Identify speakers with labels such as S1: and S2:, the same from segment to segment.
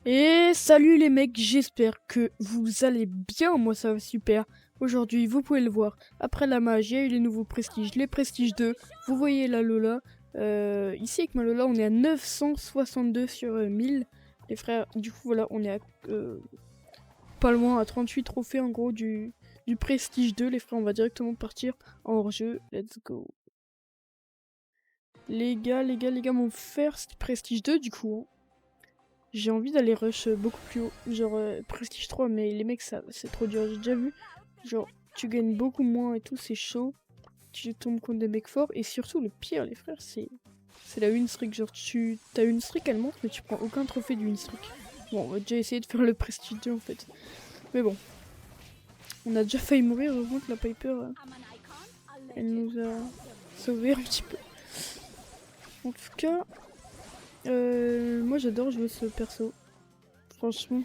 S1: Et salut les mecs, j'espère que vous allez bien, moi ça va super. Aujourd'hui, vous pouvez le voir, après la mage, il y a eu les nouveaux prestiges, les prestiges 2. Vous voyez la Lola. Ici avec ma Lola, on est à 962 sur 1000. Les frères, du coup voilà, on est à pas loin, à 38 trophées en gros du prestige 2. Les frères, on va directement partir en hors-jeu. Let's go. Les gars, mon first prestige 2 du coup. J'ai envie d'aller rush beaucoup plus haut, genre prestige 3, mais les mecs, ça c'est trop dur, j'ai déjà vu. Genre, tu gagnes beaucoup moins et tout, c'est chaud. Tu tombes contre des mecs forts, et surtout, le pire, les frères, c'est la win streak. Genre, t'as une streak, elle monte, mais tu prends aucun trophée du win streak. Bon, on va déjà essayer de faire le prestige 2 en fait. Mais bon, on a déjà failli mourir, heureusement que la Piper, elle nous a sauvés un petit peu. En tout cas, moi j'adore jouer ce perso. Franchement.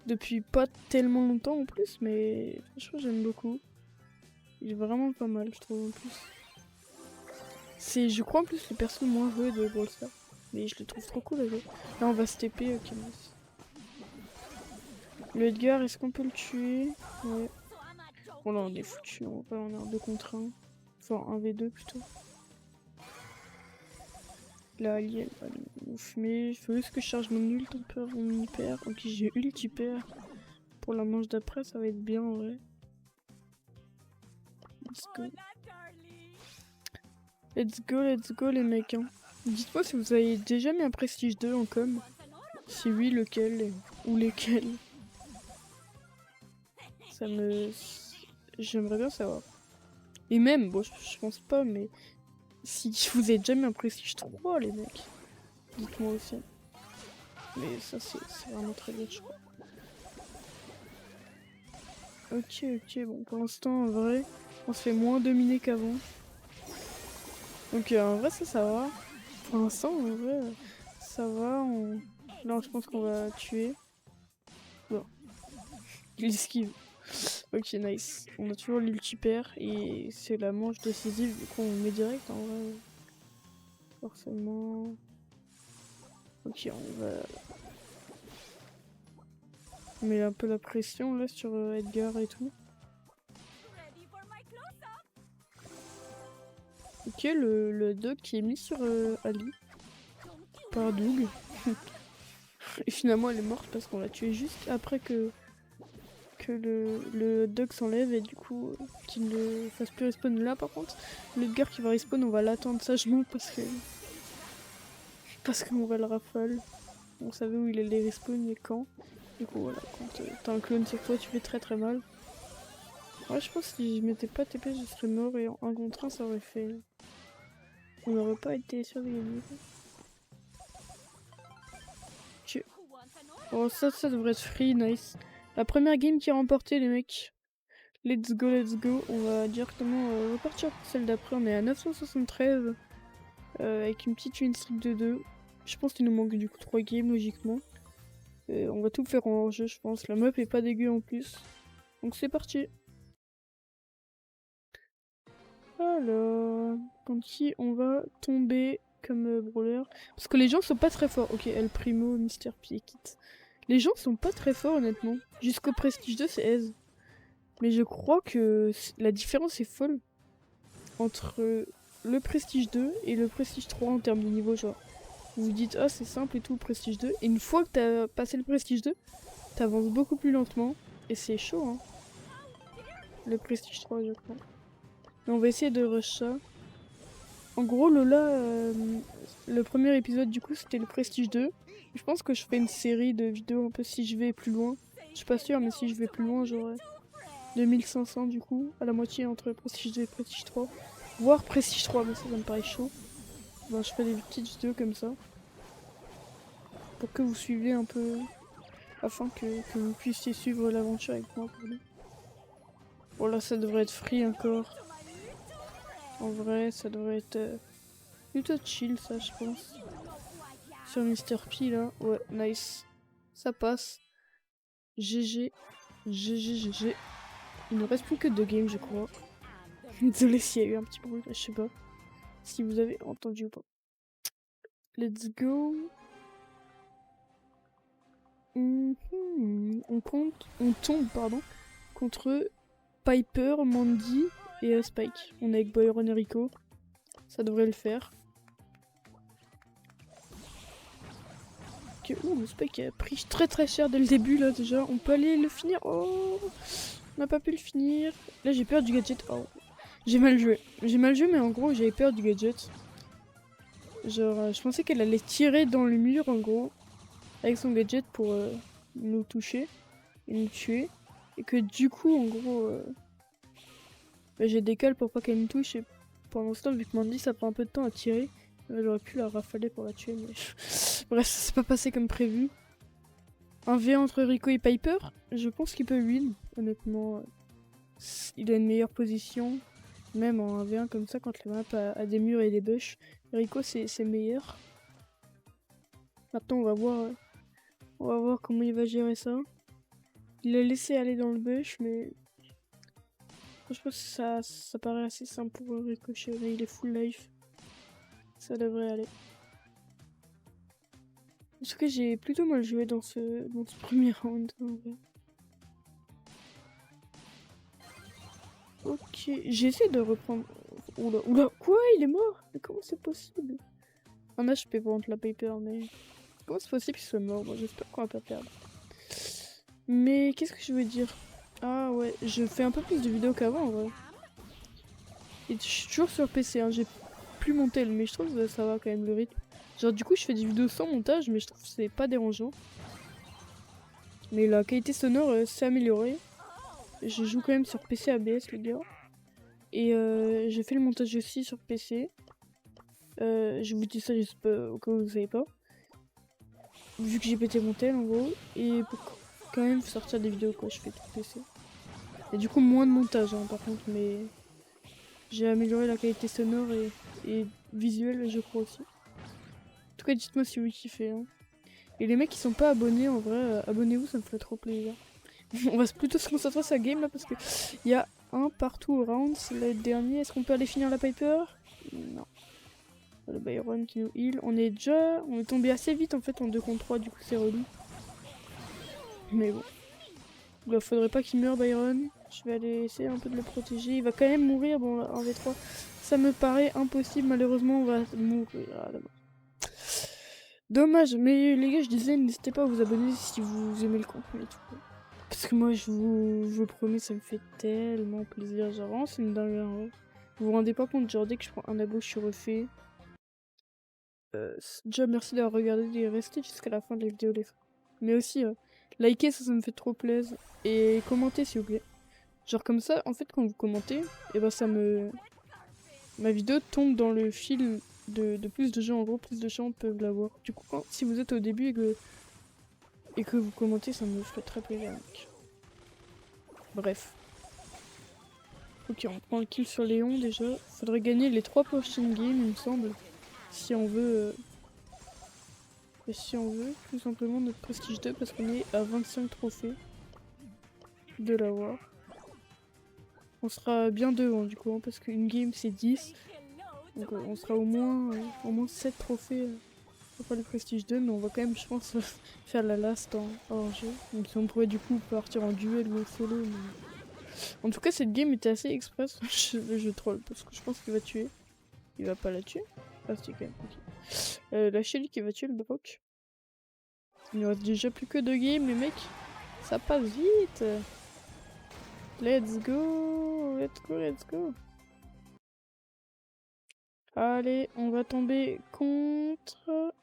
S1: Depuis pas tellement longtemps en plus, mais franchement j'aime beaucoup. Il est vraiment pas mal, je trouve en plus. C'est, je crois en plus, le perso le moins joué de Brawl Stars. Mais je le trouve trop cool à jouer. Là on va se TP, ok. Nice. Le Edgar, est-ce qu'on peut le tuer? Ouais. Bon là on est foutu, on est en 2 contre 1. Enfin 1v2 plutôt. Là Ali elle va nous fumer. Il faut juste que je charge mon ult un peu avant mon hyper. Ok, j'ai ult hyper. Pour la manche d'après ça va être bien en vrai. Let's go. Let's go les mecs. Hein. Dites-moi si vous avez déjà mis un prestige 2 en com. Si oui, lequel ou lesquels. Ça me... J'aimerais bien savoir. Et même, bon, je pense pas, mais si vous avez déjà mis un prestige 3 les mecs, dites-moi aussi. Mais ça, c'est vraiment très bien, je crois. Ok, bon, pour l'instant, en vrai, on se fait moins dominer qu'avant. Donc, en vrai, ça va. Pour l'instant, en vrai, ça va. Là, je pense qu'on va tuer. Bon, il esquive. Ok, nice. On a toujours l'ultipère et c'est la manche décisive, du coup on met direct en vrai. Forcément. Ok, on va. On met un peu la pression là sur Edgar et tout. Ok, le dog qui est mis sur Ali par Doug. Et finalement elle est morte parce qu'on l'a tué juste après que le dog s'enlève et du coup qu'il ne fasse plus respawn. Là par contre, le Edgar qui va respawn, on va l'attendre sagement parce qu'on va le rafale. On savait où il allait respawn et quand. Du coup voilà, quand t'as un clone sur toi, tu fais très très mal. Ouais, je pense que si je m'étais pas TP, je serais mort et en 1 contre 1, ça aurait fait... On n'aurait pas été sûr de gagner. Oh, ça devrait être free, nice. La première game qui a remporté, les mecs. Let's go. On va directement repartir pour celle d'après. On est à 973 avec une petite win streak de 2. Je pense qu'il nous manque du coup 3 games logiquement. On va tout faire en jeu, je pense. La map est pas dégueu en plus. Donc c'est parti. Alors, contre qui on va tomber comme brawler? Parce que les gens sont pas très forts. Ok, El Primo, Mister P et Kit. Les gens sont pas très forts honnêtement. Jusqu'au Prestige 2 c'est aise. Mais je crois que la différence est folle entre le Prestige 2 et le Prestige 3 en termes de niveau genre. Vous vous dites ah c'est simple et tout le Prestige 2. Et une fois que t'as passé le Prestige 2, t'avances beaucoup plus lentement. Et c'est chaud hein. Le Prestige 3 je crois. Mais on va essayer de rush ça. En gros, Lola, le premier épisode du coup c'était le Prestige 2. Je pense que je ferai une série de vidéos un peu si je vais plus loin. Je suis pas sûre, mais si je vais plus loin, j'aurai 2500 du coup, à la moitié entre Prestige 2 et Prestige 3. Voire Prestige 3, mais ça me paraît chaud. Ben, je ferai des petites vidéos comme ça. Pour que vous suiviez un peu. Afin que vous puissiez suivre l'aventure avec moi. Bon là ça devrait être free encore. En vrai, ça devrait être plutôt chill ça je pense. Sur Mister P là, ouais, nice. Ça passe. GG. GG. Il ne reste plus que 2 games je crois. Désolé s'il y a eu un petit bruit là, je sais pas. Si vous avez entendu ou pas. Let's go. on tombe contre Piper, Mandy et Spike. On est avec Byron et Rico. Ça devrait le faire. Ok, le Spike a pris très cher dès le début là déjà. On peut aller le finir. Oh, on n'a pas pu le finir. Là j'ai peur du gadget. Oh. J'ai mal joué. Mais en gros j'avais peur du gadget. Genre je pensais qu'elle allait tirer dans le mur en gros. Avec son gadget pour nous toucher. Et nous tuer. Et que du coup en gros j'ai décalé pour pas qu'elle me touche. Et pendant ce temps vu que Mandy ça prend un peu de temps à tirer. J'aurais pu la rafaler pour la tuer mais... Bref, ça s'est pas passé comme prévu. Un V entre Rico et Piper, je pense qu'il peut win, honnêtement. Il a une meilleure position, même en 1v1 comme ça, quand la map a des murs et des bush. Rico, c'est meilleur. Maintenant, on va voir comment il va gérer ça. Il l'a laissé aller dans le bush, mais... Franchement, ça paraît assez simple pour Rico. Il est full life. Ça devrait aller. En tout cas, j'ai plutôt mal joué dans ce premier round. En vrai. Ok, j'essaie de reprendre. Oula, quoi? Il est mort? Mais comment c'est possible? Un HP pour la Piper, mais. Comment c'est possible qu'il soit mort? Bon, j'espère qu'on va pas perdre. Mais qu'est-ce que je veux dire? Ah ouais, je fais un peu plus de vidéos qu'avant en vrai. Et je suis toujours sur PC, hein. J'ai plus mon tel, mais je trouve que ça va quand même le rythme. Genre du coup je fais des vidéos sans montage mais je trouve que c'est pas dérangeant. Mais la qualité sonore s'est améliorée. Je joue quand même sur PC ABS les gars. Et j'ai fait le montage aussi sur PC. Je vous dis ça juste au cas où vous savez pas. Vu que j'ai pété mon tel en gros. Et pour quand même sortir des vidéos quoi, je fais tout PC. Et du coup moins de montage hein, par contre mais... J'ai amélioré la qualité sonore et visuelle je crois aussi. En tout cas dites-moi si vous kiffez hein. Et les mecs qui sont pas abonnés, en vrai, abonnez-vous, ça me fait trop plaisir. On va plutôt se concentrer sur la game là parce que il y a un partout au round, c'est le dernier. Est-ce qu'on peut aller finir la Piper? Non. Le Byron qui nous heal. On est tombé assez vite en fait en 2 contre 3, du coup c'est relou. Mais bon. Il faudrait pas qu'il meure Byron. Je vais aller essayer un peu de le protéger. Il va quand même mourir, bon en V3. Ça me paraît impossible, malheureusement on va mourir. Ah, dommage, mais les gars, je disais, n'hésitez pas à vous abonner si vous aimez le contenu et tout. Parce que moi, je vous promets, ça me fait tellement plaisir. Genre, vraiment, c'est une dinguerie. Hein. Vous vous rendez pas compte, genre, dès que je prends un abo, je suis refait. Déjà, merci d'avoir regardé et resté jusqu'à la fin de la vidéo, les frères. Mais aussi, likez, ça me fait trop plaisir. Et commentez, s'il vous plaît. Genre, comme ça, en fait, quand vous commentez, et ben ça me... Ma vidéo tombe dans le fil de plus de gens, en gros, plus de gens peuvent la voir. Du coup, si vous êtes au début et que vous commentez, ça me ferait très plaisir, mec. Bref. Ok, on prend le kill sur Léon déjà. Faudrait gagner les 3 prochaines games, il me semble. Si on veut... tout simplement notre prestige 2, parce qu'on est à 25 trophées de l'avoir. On sera bien devant du coup, hein, parce qu'une game c'est 10. Donc on sera au moins 7 trophées pour le prestige 2, mais on va quand même, je pense, faire la last en jeu. Donc on pourrait du coup partir en duel ou en solo. Mais... En tout cas, cette game était assez express. je troll parce que je pense qu'il va tuer. Il va pas la tuer. Ah, c'est quand même. Okay. La Shelly qui va tuer le Brock. Il ne reste déjà plus que 2 games, les mecs. Ça passe vite. Let's go. Let's go. Allez, on va tomber contre...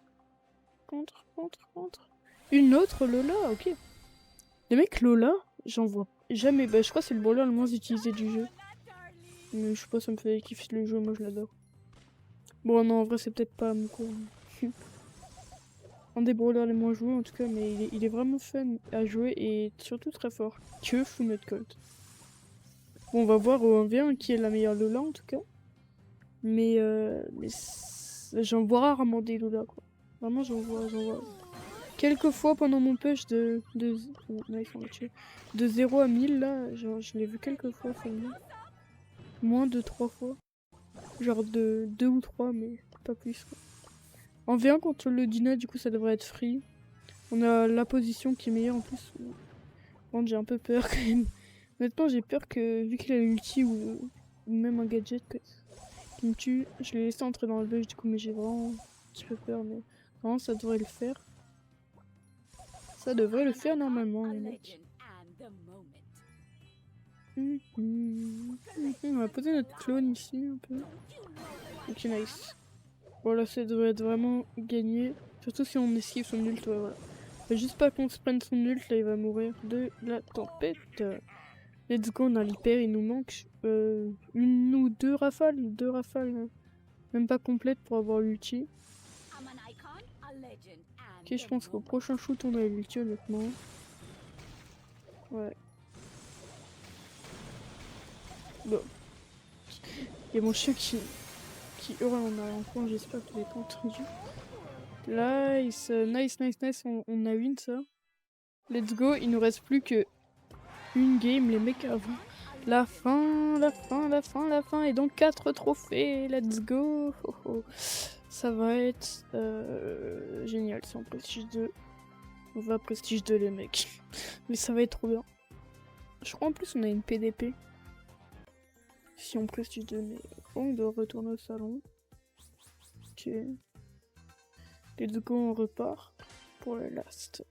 S1: Une autre Lola, ok. Les mecs Lola, j'en vois jamais. Bah je crois que c'est le brawler le moins utilisé du jeu. Mais je sais pas, ça me fait kiffer le jeu, moi je l'adore. Bon non, en vrai c'est peut-être pas mon coup. Un des brawlers les moins joués en tout cas, mais il est vraiment fun à jouer et surtout très fort. Que fout notre Colt. Bon, on va voir au 1v1 qui est la meilleure Lola en tout cas. Mais j'en vois rarement des Lola quoi. Vraiment j'en vois. Quelques fois pendant mon push de 0 à 1000 là, genre je l'ai vu quelques fois seulement. Moins de 3 fois. Genre de 2 ou 3 mais pas plus quoi. En V1 contre le Dina du coup ça devrait être free. On a la position qui est meilleure en plus. Bon, j'ai un peu peur quand même. Honnêtement, j'ai peur que, vu qu'il a l'ulti ou même un gadget qui me tue, je l'ai laissé entrer dans le bush du coup, mais j'ai vraiment un petit peu peur. Mais vraiment, ça devrait le faire. Ça devrait le faire normalement, les mecs. On va poser notre clone ici un peu. Ok, nice. Voilà, ça devrait être vraiment gagné. Surtout si on esquive son ult, ouais, voilà. Faut juste pas qu'on se prenne son ult, là il va mourir de la tempête. Let's go, on a l'hyper, il nous manque une ou deux rafales. Deux rafales, hein. Même pas complète pour avoir l'ulti. Ok, je pense qu'au prochain shoot on a l'ulti honnêtement. Ouais. Bon. Il y a mon chien qui hurle en arrière-plan, j'espère que vous l'avez pas entendu. Nice, nice, on a win ça. Let's go, il nous reste plus que une game, les mecs, avant la fin, et donc 4 trophées, let's go. Oh, oh. Ça va être génial, c'est en prestige 2. On va prestige 2 les mecs. Mais ça va être trop bien. Je crois en plus on a une PDP. Si on prestige 2, mais on doit retourner au salon. Ok. Let's go, on repart pour le last.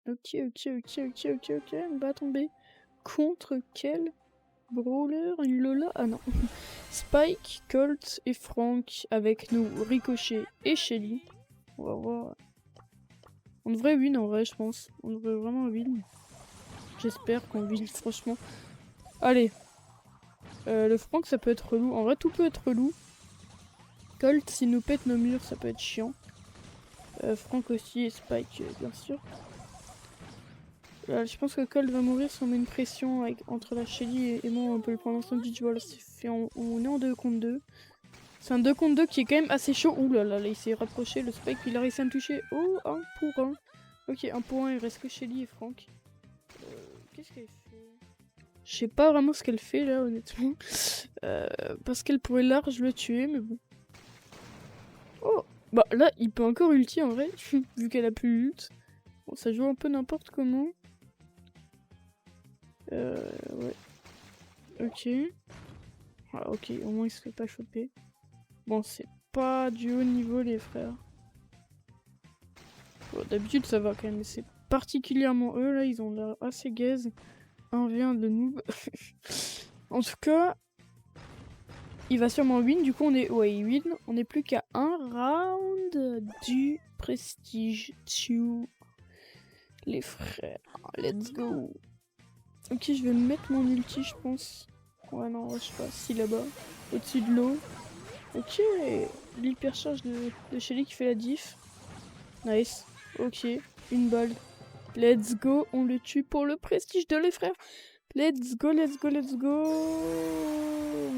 S1: Ok, on va tomber contre quel brawler? Une Lola? Ah non. Spike, Colt et Frank avec nous, Ricochet et Shelly. On va voir. On devrait win en vrai, je pense. On devrait vraiment win. J'espère qu'on win, franchement. Allez. Le Frank, ça peut être relou. En vrai, tout peut être relou. Colt, s'il nous pète nos murs, ça peut être chiant. Frank aussi et Spike, bien sûr. Je pense que Colt va mourir si on met une pression entre la Shelly et moi. On peut le prendre ensemble. Voilà, c'est fait. On est en 2 contre 2. C'est un 2 contre 2 qui est quand même assez chaud. Ouh là là, il s'est rapproché. Le Spike, il a réussi à me toucher. Oh, 1 pour 1. Ok, 1 pour 1. Il reste que Shelly et Frank. Qu'est-ce qu'elle fait? Je sais pas vraiment ce qu'elle fait là, honnêtement. Parce qu'elle pourrait large le tuer, mais bon. Oh, bah là, il peut encore ulti en vrai, vu qu'elle a plus ult. Bon, ça joue un peu n'importe comment. Ouais. Ok. Ah, ok, au moins il se fait pas choper. Bon, c'est pas du haut niveau, les frères. Bon, d'habitude, ça va quand même, mais c'est particulièrement eux, là, ils ont l'air assez gaze. 1v1 de noob. En tout cas, il va sûrement win, du coup, il win. On n'est plus qu'à un round du prestige 2. Les frères, let's go. Ok, je vais mettre mon ulti, je pense. Ouais, non, je sais pas, si là-bas, au-dessus de l'eau. Ok, l'hypercharge de Shelly qui fait la diff. Nice, ok, une balle. Let's go, on le tue pour le prestige de les frères. Let's go. On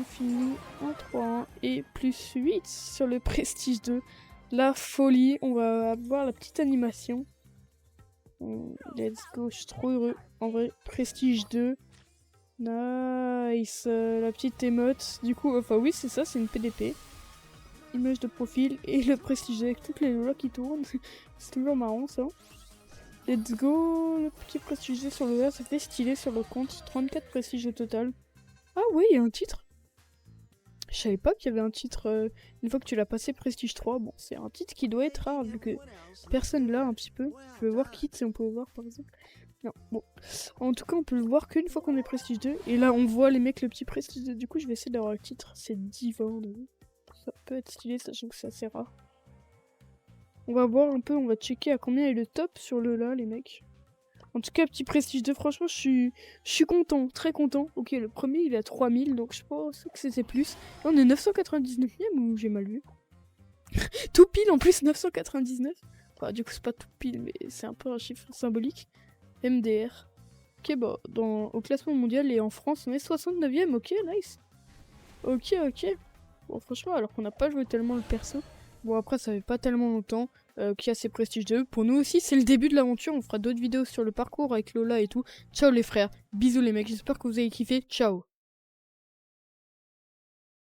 S1: finit en 3-1 et plus 8 sur le prestige 2. La folie, on va avoir la petite animation. Let's go, je suis trop heureux. En vrai, prestige 2. Nice. La petite émote. Du coup, enfin oui, c'est ça, c'est une PDP. Image de profil et le prestige avec toutes les lois qui tournent. C'est toujours marrant ça. Let's go. Le petit prestige sur le là, ça fait stylé sur le compte. 34 prestiges au total. Ah oui, il y a un titre. Je savais pas qu'il y avait un titre une fois que tu l'as passé prestige 3. Bon, c'est un titre qui doit être rare vu que personne l'a un petit peu. Je vais voir Kit si on peut le voir par exemple. Non, bon. En tout cas, on peut le voir qu'une fois qu'on est prestige 2. Et là, on voit les mecs le petit prestige 2. Du coup, je vais essayer d'avoir le titre. C'est divin. Ça peut être stylé, sachant que c'est assez rare. On va voir un peu, on va checker à combien est le top sur le là, les mecs. En tout cas, petit prestige 2, franchement, je suis content, très content. Ok, le premier, il est à 3000, donc je pense que c'était plus. Là, on est 999ème ou j'ai mal vu? Tout pile en plus, 999. Enfin, du coup, c'est pas tout pile, mais c'est un peu un chiffre symbolique. MDR. Ok, bah, au classement mondial et en France, on est 69ème, ok, nice. Ok. Bon, franchement, alors qu'on n'a pas joué tellement le perso. Bon, après, ça fait pas tellement longtemps qu'il y a ces prestiges 2. Pour nous aussi, c'est le début de l'aventure. On fera d'autres vidéos sur le parcours avec Lola et tout. Ciao les frères. Bisous les mecs. J'espère que vous avez kiffé. Ciao.